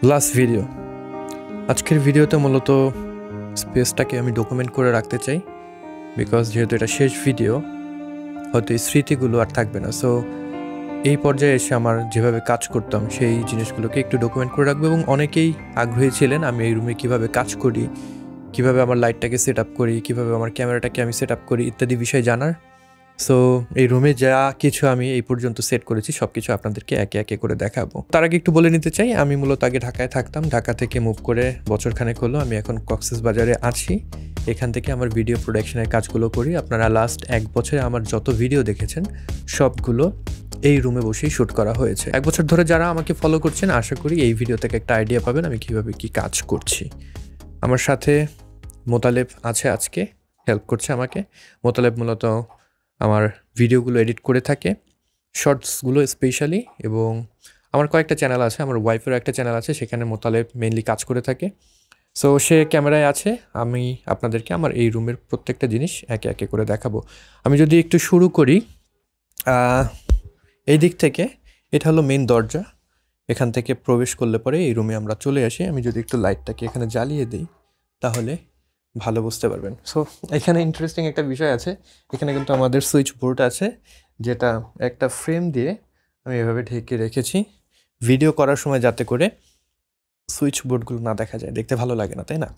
Last video. আজকের ভিডিওতে মূলত স্পেসটাকে আমি ডকুমেন্ট করে রাখতে চাই, বিকজ যেহেতু এটা শেষ ভিডিও, হয়তো এই স্মৃতিগুলো আর থাকবে না। সো এই পর্যায়ে এসে আমার যেভাবে কাজ করতাম সেই জিনিসগুলোকে একটু ডকুমেন্ট করে রাখবো। এবং অনেকেই আগ্রহী ছিলেন আমি এই রুমে কীভাবে কাজ করি, কীভাবে আমার লাইটটাকে সেট আপ করি, কীভাবে আমার ক্যামেরাটাকে আমি সেট আপ করি ইত্যাদি বিষয় জানার। সো এই রুমে যা কিছু আমি এই পর্যন্ত সেট করেছি সব কিছু আপনাদেরকে একে একে করে দেখাবো। তার আগে একটু বলে নিতে চাই, আমি মূলত আগে ঢাকায় থাকতাম। ঢাকা থেকে মুভ করে বছরখানেক হলো আমি এখন কক্সবাজারে আছি। এখান থেকে আমার ভিডিও প্রোডাকশনের কাজগুলো করি। আপনারা লাস্ট 1 বছরে আমার যত ভিডিও দেখেছেন সবগুলো এই রুমে বসেই শ্যুট করা হয়েছে। 1 বছর ধরে যারা আমাকে ফলো করছেন, আশা করি এই ভিডিও থেকে একটা আইডিয়া পাবেন আমি কীভাবে কী কাজ করছি। আমার সাথে মোতালেব আছে, আজকে হেল্প করছে আমাকে। মোতালেব মূলত আমার ভিডিওগুলো এডিট করে থাকে, শর্টসগুলো স্পেশালি। এবং আমার কয়েকটা চ্যানেল আছে, আমার ওয়াইফেরও একটা চ্যানেল আছে, সেখানে মোতালেব মেইনলি কাজ করে থাকে। সো সে ক্যামেরায় আছে, আমি আপনাদেরকে আমার এই রুমের প্রত্যেকটা জিনিস একে একে করে দেখাবো। আমি যদি একটু শুরু করি এই দিক থেকে, এটা হলো মেইন দরজা। এখান থেকে প্রবেশ করলে পরে এই রুমে আমরা চলে আসি। আমি যদি একটু লাইটটাকে এখানে জ্বালিয়ে দিই তাহলে ভালো বুঝতে পারবেন। সো এখানে ইন্টারেস্টিং একটা বিষয় আছে, এখানে কিন্তু আমাদের সুইচ বোর্ড আছে, যেটা একটা ফ্রেম দিয়ে আমি এভাবে ঢেকে রেখেছি ভিডিও করার সময়, যাতে করে সুইচ বোর্ডগুলো না দেখা যায়, দেখতে ভালো লাগে না, তাই না?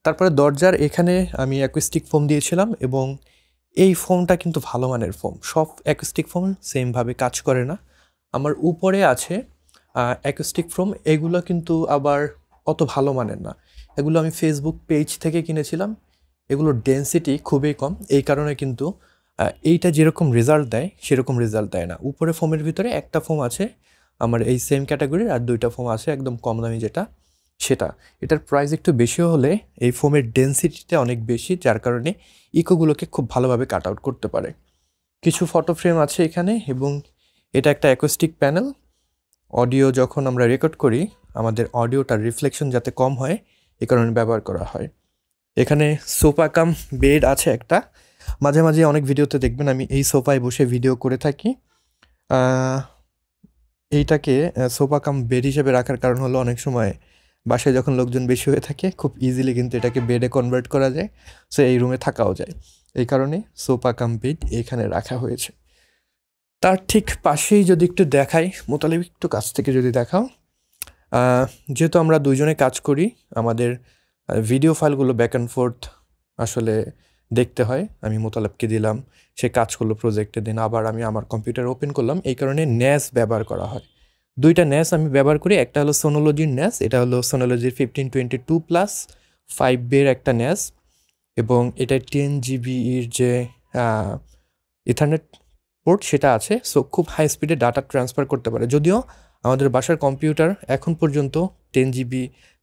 তারপরে দরজার এখানে আমি অ্যাকুস্টিক ফোম দিয়েছিলাম, এবং এই ফোমটা কিন্তু ভালো মানের ফোম। সব অ্যাকুস্টিক ফোম সেমভাবে কাজ করে না। আমার উপরে আছে অ্যাকুস্টিক ফোম, এগুলো কিন্তু আবার অত ভালো মানের না। এগুলো আমি ফেসবুক পেজ থেকে কিনেছিলাম। এগুলোর ডেন্সিটি খুবই কম, এই কারণে কিন্তু এইটা যেরকম রেজাল্ট দেয় সেরকম রেজাল্ট দেয় না। উপরে ফোমের ভিতরে একটা ফোম আছে আমার এই সেম ক্যাটাগরির, আর 2টা ফোম আছে একদম কম দামি যেটা, সেটা। এটার প্রাইস একটু বেশি হলে এই ফোমের ডেন্সিটিটা অনেক বেশি, যার কারণে ইকোগুলোকে খুব ভালোভাবে কাট আউট করতে পারে। কিছু ফটো ফ্রেম আছে এখানে, এবং এটা একটা অ্যাকোস্টিক প্যানেল। অডিও যখন আমরা রেকর্ড করি, আমাদের অডিওটার রিফ্লেকশন যাতে কম হয় এই কারণে ব্যবহার করা হয়। এখানে সোফা কাম বেড আছে একটা। মাঝে মাঝে অনেক ভিডিওতে দেখবেন আমি এই সোফায় বসে ভিডিও করে থাকি। এইটাকে সোফা কাম বেড হিসেবে রাখার কারণ হলো, অনেক সময় বাসায় যখন লোকজন বেশি হয়ে থাকে খুব ইজিলি কিন্তু এটাকে বেডে কনভার্ট করা যায়, সো এই রুমে থাকাও যায়। এই কারণে সোফা কাম বেড এখানে রাখা হয়েছে। তার ঠিক পাশেই যদি একটু দেখাই, মোতালেব একটু কাছ থেকে যদি দেখাও, যেহেতু আমরা দুইজনে কাজ করি, আমাদের ভিডিও ফাইলগুলো ব্যাক অ্যান্ড ফোর্থ আসলে দেখতে হয়। আমি মোতালেবকে দিলাম, সে কাজ করলো প্রজেক্টে, দিন আবার আমি আমার কম্পিউটার ওপেন করলাম। এই কারণে ন্যাস ব্যবহার করা হয়। 2টা ন্যাস আমি ব্যবহার করি। একটা হলো সোনোলজির ন্যাস, এটা হলো সোনোলজির 1522+ 5 একটা ন্যাস, এবং এটা 10 GB-র যে ইথারনেট পোর্ট সেটা আছে। সো খুব হাই স্পিডে ডাটা ট্রান্সফার করতে পারে। যদিও আমাদের বাসার কম্পিউটার এখন পর্যন্ত 10 GB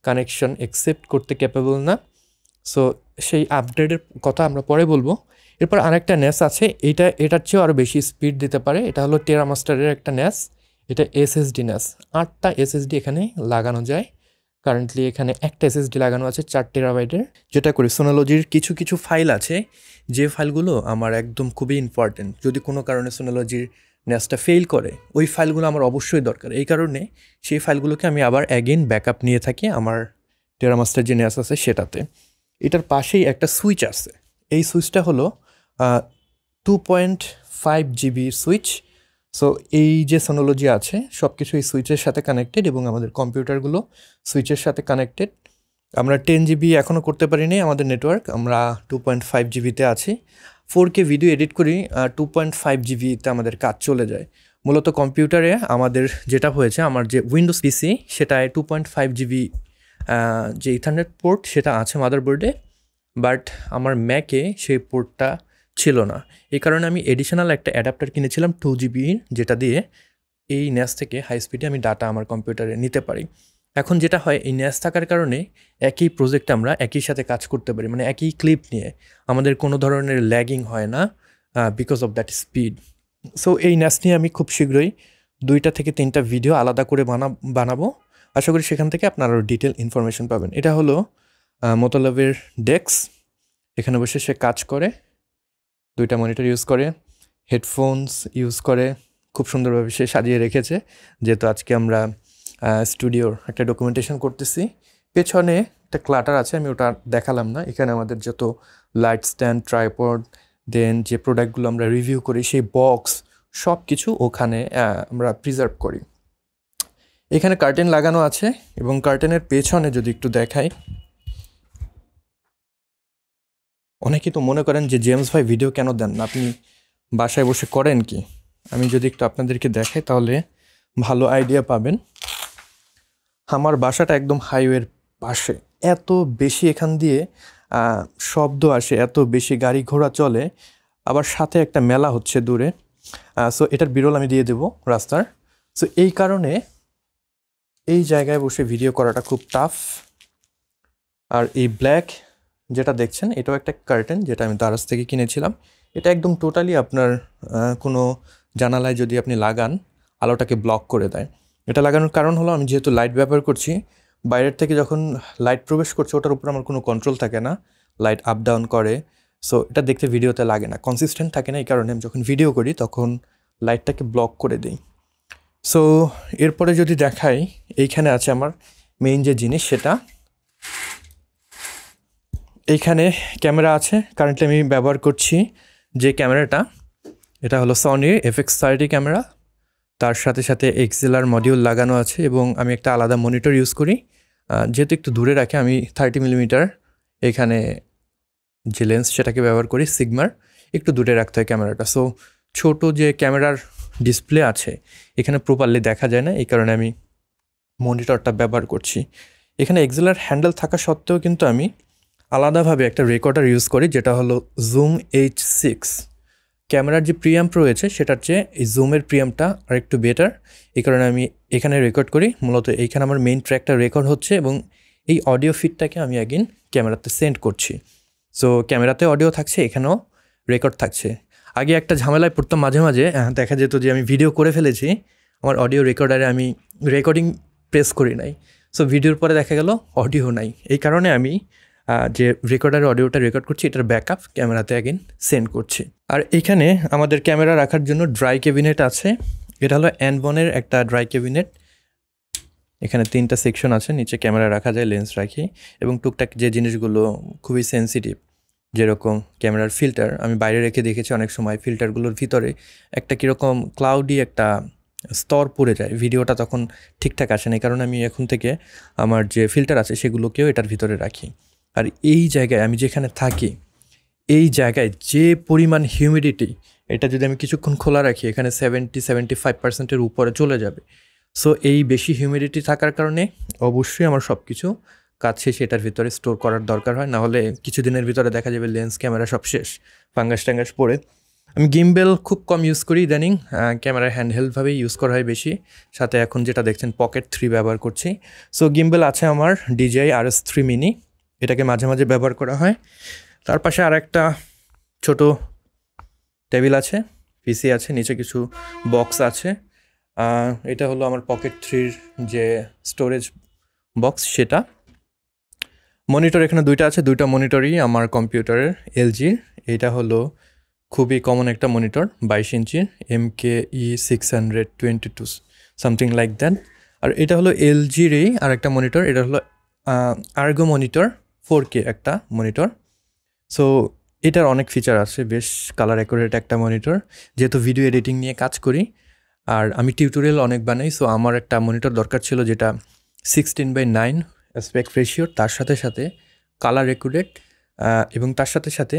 কানেকশন অ্যাকসেপ্ট করতে ক্যাপেবল না। সো সেই আপডেটের কথা আমরা পরে বলবো। এরপর আরেকটা ন্যাস আছে, এটার চেয়েও আরও বেশি স্পিড দিতে পারে। এটা হলো টেরামাস্টারের একটা ন্যাস, এটা SSD ন্যাস। 8টা SSD এখানে লাগানো যায়। কারেন্টলি এখানে একটা SSD লাগানো আছে 4 টেরাবাইটের। যেটা করি, সোনোলজির কিছু কিছু ফাইল আছে যে ফাইলগুলো আমার একদম খুবই ইম্পর্টেন্ট। যদি কোনো কারণে সোনোলজির ন্যাসটা ফেল করে, ওই ফাইলগুলো আমার অবশ্যই দরকার। এই কারণে সেই ফাইলগুলোকে আমি আবার অ্যাগেন ব্যাকআপ নিয়ে থাকি আমার টেরামাস্টার যে ন্যাস আছে সেটাতে। এটার পাশেই একটা সুইচ আছে। এই সুইচটা হলো 2.5 GB সুইচ। সো এই যে সোনোলজি আছে সব কিছু এই সুইচের সাথে কানেক্টেড, এবং আমাদের কম্পিউটারগুলো সুইচের সাথে কানেক্টেড। আমরা 10 GB এখনও করতে পারিনি আমাদের নেটওয়ার্ক, আমরা 2.5 GB-তে আছি। 4K ভিডিও এডিট করি, 2.5 GB-তে আমাদের কাজ চলে যায়। মূলত কম্পিউটারে আমাদের যেটা হয়েছে, আমার যে উইন্ডোজ পিসি সেটায় 2.5 GB যে ইথারনেট পোর্ট সেটা আছে মাদারবোর্ডে, বাট আমার ম্যাকে সেই পোর্টটা ছিল না। এই কারণে আমি এডিশনাল একটা অ্যাডাপ্টার কিনেছিলাম 2 GB, যেটা দিয়ে এই ন্যাস থেকে হাই স্পিডে আমি ডাটা আমার কম্পিউটারে নিতে পারি। এখন যেটা হয়, এই ন্যাস থাকার কারণে একই প্রজেক্টে আমরা একই সাথে কাজ করতে পারি, মানে একই ক্লিপ নিয়ে আমাদের কোনো ধরনের ল্যাগিং হয় না because of that speed. So এই ন্যাস নিয়ে আমি খুব শীঘ্রই 2টা থেকে 3টা ভিডিও আলাদা করে বানাবো। আশা করি সেখান থেকে আপনারা আরও ডিটেল ইনফরমেশন পাবেন। এটা হলো মোতালেবের ডেস্ক, এখানে বসে সে কাজ করে, 2টা মনিটর ইউজ করে, হেডফোনস ইউজ করে, খুব সুন্দরভাবে সে সাজিয়ে রেখেছে। যেহেতু আজকে আমরা স্টুডিওর একটা ডকুমেন্টেশন করতেছি। পেছনে একটা ক্লাটার আছে, আমি ওটা দেখালাম না। এখানে আমাদের যত লাইট স্ট্যান্ড, ট্রাইপড, দেন যে প্রোডাক্টগুলো আমরা রিভিউ করি সেই বক্স সব কিছু ওখানে আমরা প্রিজার্ভ করি। এখানে কার্টেন লাগানো আছে এবং কার্টেনের পেছনে যদি একটু দেখাই, অনেকেই তো মনে করেন যে জেমস ভাই ভিডিও কেন দেন না, আপনি বাসায় বসে করেন কি? আমি যদি একটু আপনাদেরকে দেখাই তাহলে ভালো আইডিয়া পাবেন। আমার বাসাটা একদম হাইওয়ের পাশে, এত বেশি এখান দিয়ে শব্দ আসে, এত বেশি গাড়ি ঘোড়া চলে, আবার সাথে একটা মেলা হচ্ছে দূরে। সো এটার বিরল আমি দিয়ে দেবো রাস্তার। সো এই কারণে এই জায়গায় বসে ভিডিও করাটা খুব টাফ। আর এই ব্ল্যাক যেটা দেখছেন এটাও একটা কার্টেন, যেটা আমি দারাজ থেকে কিনেছিলাম। এটা একদম টোটালি আপনার কোনো জানালায় যদি আপনি লাগান আলোটাকে ব্লক করে দেয়। এটা লাগানোর কারণ হলো আমি যেহেতু লাইট ব্যবহার করছি, বাইরের থেকে যখন লাইট প্রবেশ করছে ওটার উপর আমার কোনো কন্ট্রোল থাকে না, লাইট আপ ডাউন করে। সো এটা দেখতে ভিডিওতে লাগে না, কনসিস্টেন্ট থাকে না। এই কারণে আমি যখন ভিডিও করি তখন লাইটটাকে ব্লক করে দিই। সো এরপরে যদি দেখাই, এইখানে আছে আমার মেইন যে জিনিস, সেটা এইখানে ক্যামেরা আছে। কারেন্টলি আমি ব্যবহার করছি যে ক্যামেরাটা, এটা হলো সনির FX30 ক্যামেরা। তার সাথে সাথে XLR মডিউল লাগানো আছে এবং আমি একটা আলাদা মনিটর ইউজ করি। যেহেতু একটু দূরে রাখে, আমি 30mm এখানে যে লেন্স সেটাকে ব্যবহার করি, সিগমার। একটু দূরে রাখতে হয় ক্যামেরাটা। সো ছোট যে ক্যামেরার ডিসপ্লে আছে এখানে প্রপারলি দেখা যায় না, এই কারণে আমি মনিটরটা ব্যবহার করছি। এখানে XLR হ্যান্ডেল থাকা সত্ত্বেও কিন্তু আমি আলাদাভাবে একটা রেকর্ডার ইউজ করি, যেটা হলো জুম H6। ক্যামেরার যে প্রিয়াম্প রয়েছে সেটার চেয়ে এই জুমের প্রিয়াম্পটা আর একটু বেটার, এই কারণে আমি এখানে রেকর্ড করি। মূলত এইখানে আমার মেইন ট্র্যাকটা রেকর্ড হচ্ছে এবং এই অডিও ফিডটাকে আমি অ্যাগেন ক্যামেরাতে সেন্ড করছি। সো ক্যামেরাতে অডিও থাকছে, এখানেও রেকর্ড থাকছে। আগে একটা ঝামেলায় পড়তাম, মাঝে মাঝে দেখা যেত যে আমি ভিডিও করে ফেলেছি, আমার অডিও রেকর্ডারে আমি রেকর্ডিং প্রেস করি নাই। সো ভিডিওর পরে দেখা গেল অডিও নাই। এই কারণে আমি যে রেকর্ডারে অডিওটা রেকর্ড করছি এটার ব্যাকআপ ক্যামেরাতে অ্যাগেন সেন্ড করছি। আর এইখানে আমাদের ক্যামেরা রাখার জন্য ড্রাই ক্যাবিনেট আছে। এটা হলো অ্যানবনের একটা ড্রাই ক্যাবিনেট। এখানে 3টা সেকশন আছে, নিচে ক্যামেরা রাখা যায়, লেন্স রাখি এবং টুকটাক যে জিনিসগুলো খুবই সেন্সিটিভ, যেরকম ক্যামেরার ফিল্টার আমি বাইরে রেখে দেখেছি অনেক সময় ফিল্টারগুলোর ভিতরে একটা কীরকম ক্লাউডি একটা স্তর পড়ে যায়, ভিডিওটা তখন ঠিকঠাক আসে না। এই কারণে আমি এখন থেকে আমার যে ফিল্টার আছে সেগুলোকেও এটার ভিতরে রাখি। আর এই জায়গায় আমি যেখানে থাকি, এই জায়গায় যে পরিমাণ হিউমিডিটি, এটা যদি আমি কিছুক্ষণ খোলা রাখি এখানে 70-75%-এর উপরে চলে যাবে। সো এই বেশি হিউমিডিটি থাকার কারণে অবশ্যই আমার সব কিছু কাজ শেষে এটার ভিতরে স্টোর করার দরকার হয়, না হলে কিছুদিনের ভিতরে দেখা যাবে লেন্স ক্যামেরা সব শেষ, ফাঙ্গাস ট্যাঙ্গাস পড়ে। আমি গিম্বেল খুব কম ইউজ করি ইদানিং, ক্যামেরা হ্যান্ডহেল্ডভাবেই ইউজ করা হয় বেশি। সাথে এখন যেটা দেখছেন পকেট 3 ব্যবহার করছি। সো গিম্বেল আছে আমার DJI RS3 মিনি, এটাকে মাঝে মাঝে ব্যবহার করা হয়। তার পাশে আর একটা ছোটো টেবিল আছে, PC আছে, নিচে কিছু বক্স আছে। এটা হলো আমার পকেট 3-র যে স্টোরেজ বক্স, সেটা। মনিটর এখানে 2টা আছে, 2টা মনিটরই আমার কম্পিউটারের LG-র। এটা হলো খুবই কমন একটা মনিটর, 22 ইঞ্চির MKE 622 সামথিং লাইক দ্যাট। আর এটা হলো LG-রই আর একটা মনিটর, এটা হলো আর্গো মনিটর 4K একটা মনিটর। সো এটার অনেক ফিচার আছে, বেশ কালার অ্যাকুরেট একটা মনিটর। যেহেতু ভিডিও এডিটিং নিয়ে কাজ করি আর আমি টিউটোরিয়াল অনেক বানাই, সো আমার একটা মনিটর দরকার ছিল যেটা 16:9 অ্যাসপেক্ট রেশিও, তার সাথে সাথে কালার অ্যাকুরেট এবং তার সাথে সাথে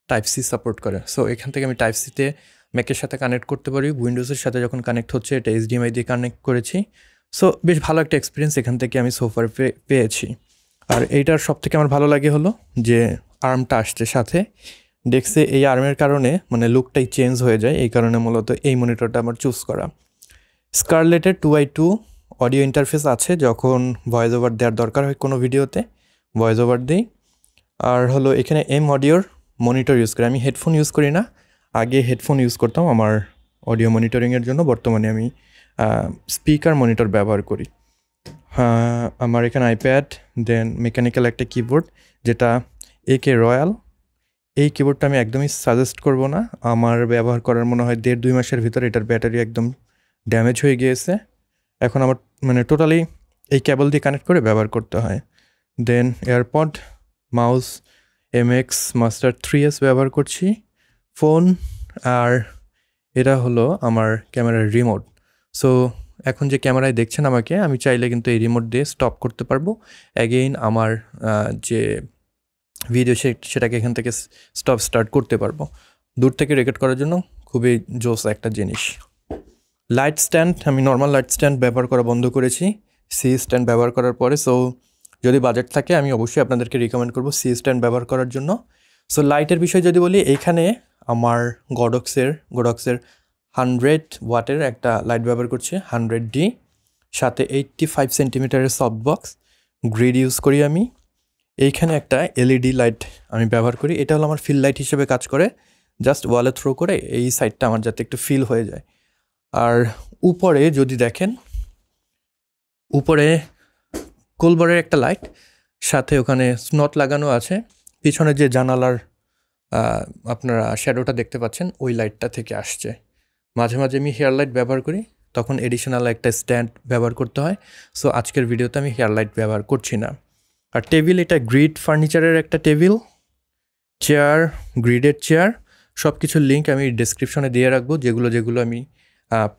Type-C সাপোর্ট করে। সো এখান থেকে আমি Type-C-তে ম্যাকের সাথে কানেক্ট করতে পারি, উইন্ডোজের সাথে যখন কানেক্ট হচ্ছে এটা HDMI দিয়ে কানেক্ট করেছি। সো বেশ ভালো একটা এক্সপিরিয়েন্স এখান থেকে আমি সোফার পেয়েছি। আর এইটার সব থেকে আমার ভালো লাগে হলো যে আর্মটা আসছে সাথে ডেস্কে, এই আর্মের কারণে মানে লুকটাই চেঞ্জ হয়ে যায়, এই কারণে মূলত এই মনিটরটা আমার চুজ করা। স্কারলেটের 2x2 অডিও ইন্টারফেস আছে, যখন ভয়েস ওভার দেওয়ার দরকার হয় কোনো ভিডিওতে ভয়েস ওভার দিই। আর হলো এখানে অডিওর মনিটর ইউজ করি, আমি হেডফোন ইউজ করি না, আগে হেডফোন ইউজ করতাম আমার অডিও মনিটরিংয়ের জন্য, বর্তমানে আমি স্পিকার মনিটর ব্যবহার করি। আমার এখানে আইপ্যাড, দেন মেকানিক্যাল একটা কিবোর্ড যেটা AK রয়্যাল। এই কিবোর্ডটা আমি একদমই সাজেস্ট করব না, আমার ব্যবহার করার মনে হয় 1.5-2 মাসের ভিতরে এটার ব্যাটারি একদম ড্যামেজ হয়ে গিয়েছে। এখন আমার মানে টোটালি এই কেবল দিয়ে কানেক্ট করে ব্যবহার করতে হয়। Then AirPod, mouse MX master 3S ব্যবহার করছি, ফোন, আর এটা হলো আমার ক্যামেরার রিমোট। সো এখন যে ক্যামেরায় দেখছেন আমাকে, আমি চাইলে কিন্তু এই রিমোট দিয়ে স্টপ করতে পারবো। অ্যাগেইন আমার যে ভিডিও সেটাকে এখান থেকে স্টার্ট করতে পারবো। দূর থেকে রেকর্ড করার জন্য খুবই জোস একটা জিনিস। লাইট স্ট্যান্ড, আমি নর্মাল লাইট স্ট্যান্ড ব্যবহার করা বন্ধ করেছি সি স্ট্যান্ড ব্যবহার করার পরে। সো যদি বাজেট থাকে আমি অবশ্যই আপনাদেরকে রিকমেন্ড করবো সি স্ট্যান্ড ব্যবহার করার জন্য। সো লাইটের বিষয় যদি বলি, এইখানে আমার গডক্সের 100 ওয়াটের একটা লাইট ব্যবহার করছি, 100D, সাথে 85 সেন্টিমিটারের সফট বক্স গ্রিড ইউজ করি আমি। এইখানে একটা LED লাইট আমি ব্যবহার করি, এটা হলো আমার ফিল লাইট হিসেবে কাজ করে, জাস্ট ওয়ালে থ্রো করে এই সাইডটা আমার যাতে একটু ফিল হয়ে যায়। আর উপরে যদি দেখেন, উপরে কোলবারের একটা লাইট, সাথে ওখানে স্নট লাগানো আছে। পিছনে যে জানালার আপনারা শ্যাডোটা দেখতে পাচ্ছেন, ওই লাইটটা থেকে আসছে। মাঝে মাঝে আমি হেয়ার লাইট ব্যবহার করি, তখন এডিশনাল একটা স্ট্যান্ড ব্যবহার করতে হয়। সো আজকের ভিডিওতে আমি হেয়ার লাইট ব্যবহার করছি না। আর টেবিল, এটা গ্রিড ফার্নিচারের একটা টেবিল, চেয়ার, গ্রিডের চেয়ার, সব কিছুর লিঙ্ক আমি ডেসক্রিপশনে দিয়ে রাখবো, যেগুলো আমি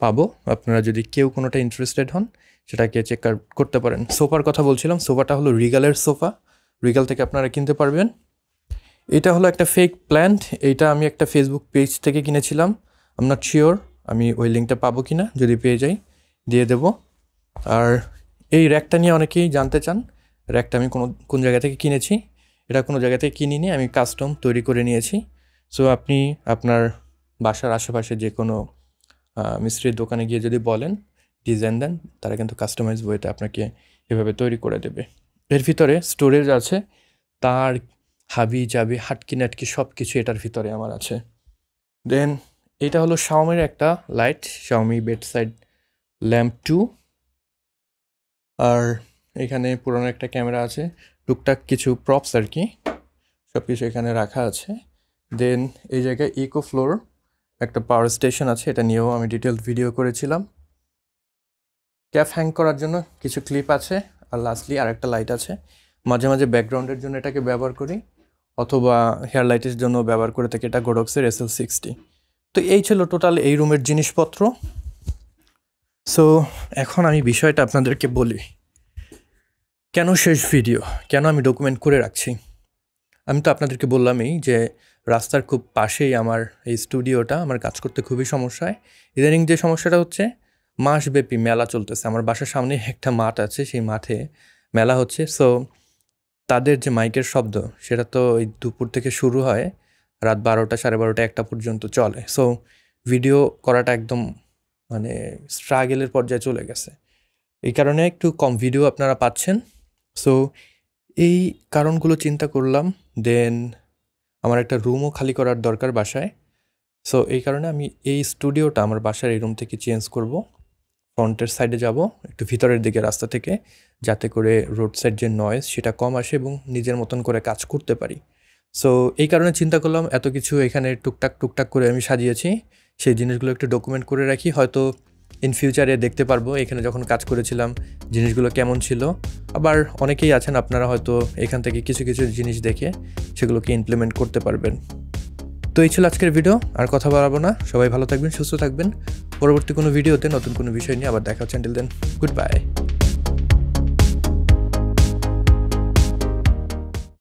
পাবো। আপনারা যদি কেউ কোনোটা ইন্টারেস্টেড হন সেটাকে চেক করতে পারেন। সোফার কথা বলছিলাম, সোফাটা হলো রিগালের সোফা, রিগাল থেকে আপনারা কিনতে পারবেন। এটা হলো একটা ফেক প্ল্যান্ট, এইটা আমি একটা ফেসবুক পেজ থেকে কিনেছিলাম। আই এম নট শিওর আমি ওই লিঙ্কটা পাবো কি না, যদি পেয়ে যাই দিয়ে দেব। আর এই র্যাকটা নিয়ে অনেকেই জানতে চান, র্যাকটা আমি কোন জায়গা থেকে কিনেছি। এটা কোনো জায়গা থেকে কিনিনি, আমি কাস্টম তৈরি করে নিয়েছি। সো আপনি আপনার বাসার আশেপাশে যে কোনো মিস্ত্রির দোকানে গিয়ে যদি বলেন, ডিজাইন দেন, তারা কিন্তু কাস্টমাইজ ওয়েতে আপনাকে এভাবে তৈরি করে দেবে। এর ভিতরে স্টোরেজ আছে, তার হাবি জাবি হাটকি নাটকি সব কিছু এটার ভিতরে আমার আছে। দেন এটা হলো শাওমির একটা লাইট, শাওমি বেডসাইড ল্যাম্প 2। আর এখানে পুরনো একটা ক্যামেরা আছে, টুকটাক কিছু প্রপস আর কি, সব কিছু এখানে রাখা আছে। দেন এই জায়গায় ইকো ফ্লোর একটা পাওয়ার স্টেশন আছে, এটা নিয়েও আমি ডিটেলস ভিডিও করেছিলাম। ক্যাপ হ্যাং করার জন্য কিছু ক্লিপ আছে, আর লাস্টলি আর একটা লাইট আছে। মাঝে মাঝে ব্যাকগ্রাউন্ডের জন্য এটাকে ব্যবহার করি, অথবা হেয়ার লাইটের জন্য ব্যবহার করে থাকি। এটা গোডক্সের SL60। তো এই ছিল টোটাল এই রুমের জিনিসপত্র। সো এখন আমি বিষয়টা আপনাদেরকে বলি, কেন শেষ ভিডিও, কেন আমি ডকুমেন্ট করে রাখছি। আমি তো আপনাদেরকে বললামই যে রাস্তার খুব পাশেই আমার এই স্টুডিওটা, আমার কাজ করতে খুবই সমস্যা হয়। ইদানিং যে সমস্যাটা হচ্ছে, মাসব্যাপী মেলা চলতেছে। আমার বাসার সামনে একটা মাঠ আছে, সেই মাঠে মেলা হচ্ছে। সো তাদের যে মাইকের শব্দ, সেটা তো ওই দুপুর থেকে শুরু হয়, রাত 12টা 12:30 1টা পর্যন্ত চলে। সো ভিডিও করাটা একদম মানে স্ট্রাগেলের পর্যায়ে চলে গেছে। এই কারণে একটু কম ভিডিও আপনারা পাচ্ছেন। সো এই কারণগুলো চিন্তা করলাম। দেন আমার একটা রুমও খালি করার দরকার বাসায়। সো এই কারণে আমি এই স্টুডিওটা আমার বাসার এই রুম থেকে চেঞ্জ করব, ফ্রন্টের সাইডে যাব একটু ভিতরের দিকে রাস্তা থেকে, যাতে করে রোড সাইড যে নয়েজ সেটা কম আসে এবং নিজের মতন করে কাজ করতে পারি। সো এই কারণে চিন্তা করলাম এত কিছু এখানে টুকটাক করে আমি সাজিয়েছি, সেই জিনিসগুলো একটু ডকুমেন্ট করে রাখি। হয়তো ইন ফিউচারে দেখতে পারবো এখানে যখন কাজ করেছিলাম জিনিসগুলো কেমন ছিল। আবার অনেকেই আছেন আপনারা হয়তো এখান থেকে কিছু জিনিস দেখে সেগুলোকে ইমপ্লিমেন্ট করতে পারবেন। তো এই ছিল আজকের ভিডিও, আর কথা বাড়াবো না। সবাই ভালো থাকবেন, সুস্থ থাকবেন। পরবর্তী কোনো ভিডিওতে নতুন কোনো বিষয় নিয়ে আবার দেখা হচ্ছে। Until then, good by.